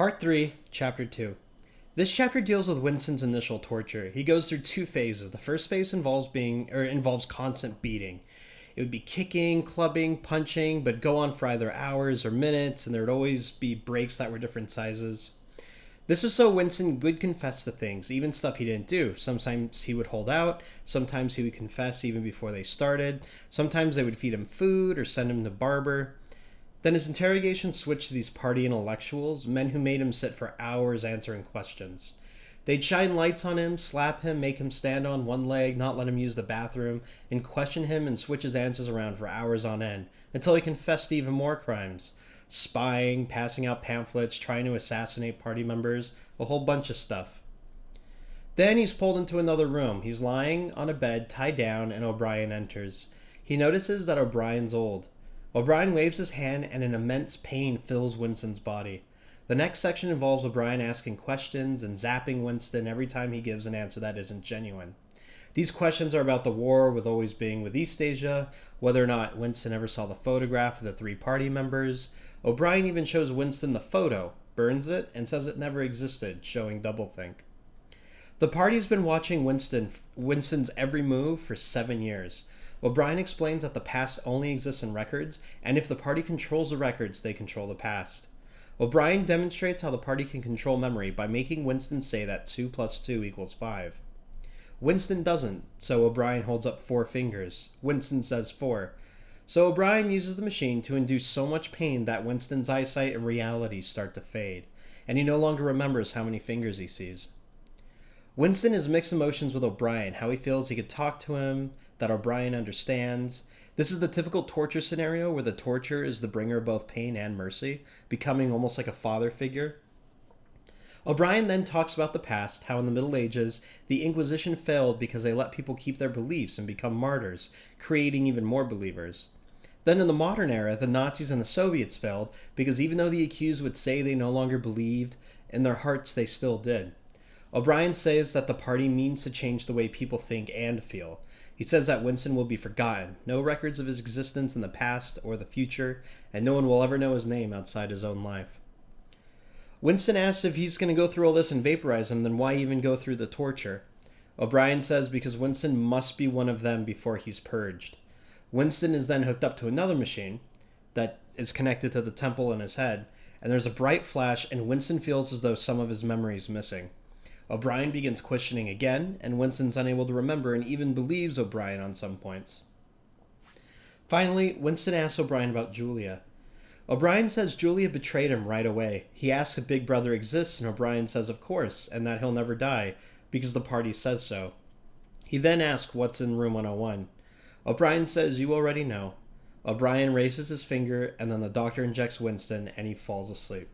Part 3, Chapter 2. This chapter deals with Winston's initial torture. He goes through two phases. The first phase involves constant beating. It would be kicking, clubbing, punching, but go on for either hours or minutes, and there would always be breaks that were different sizes. This was so Winston would confess to things, even stuff he didn't do. Sometimes he would hold out, sometimes he would confess even before they started, sometimes they would feed him food or send him to barber. Then his interrogation switched to these party intellectuals, men who made him sit for hours answering questions. They'd shine lights on him, slap him, make him stand on one leg, not let him use the bathroom, and question him and switch his answers around for hours on end, until he confessed to even more crimes. Spying, passing out pamphlets, trying to assassinate party members, a whole bunch of stuff. Then he's pulled into another room. He's lying on a bed, tied down, and O'Brien enters. He notices that O'Brien's old. O'Brien waves his hand and an immense pain fills Winston's body. The next section involves O'Brien asking questions and zapping Winston every time he gives an answer that isn't genuine. These questions are about the war with always being with Eastasia, whether or not Winston ever saw the photograph of the three party members. O'Brien even shows Winston the photo, burns it, and says it never existed, showing doublethink. The party's been watching Winston's every move for 7 years. O'Brien explains that the past only exists in records, and if the party controls the records, they control the past. O'Brien demonstrates how the party can control memory by making Winston say that 2 plus 2 equals 5. Winston doesn't, so O'Brien holds up 4 fingers. Winston says 4. So O'Brien uses the machine to induce so much pain that Winston's eyesight and reality start to fade, and he no longer remembers how many fingers he sees. Winston has mixed emotions with O'Brien, how he feels he could talk to him, that O'Brien understands. This is the typical torture scenario where the torturer is the bringer of both pain and mercy, becoming almost like a father figure. O'Brien then talks about the past, how in the Middle Ages, the Inquisition failed because they let people keep their beliefs and become martyrs, creating even more believers. Then in the modern era, the Nazis and the Soviets failed because even though the accused would say they no longer believed, in their hearts they still did. O'Brien says that the party means to change the way people think and feel. He says that Winston will be forgotten, no records of his existence in the past or the future, and no one will ever know his name outside his own life. Winston asks if he's going to go through all this and vaporize him, then why even go through the torture? O'Brien says because Winston must be one of them before he's purged. Winston is then hooked up to another machine that is connected to the temple in his head, and there's a bright flash and Winston feels as though some of his memory is missing. O'Brien begins questioning again, and Winston's unable to remember and even believes O'Brien on some points. Finally, Winston asks O'Brien about Julia. O'Brien says Julia betrayed him right away. He asks if Big Brother exists, and O'Brien says of course, and that he'll never die, because the party says so. He then asks what's in room 101. O'Brien says you already know. O'Brien raises his finger, and then the doctor injects Winston, and he falls asleep.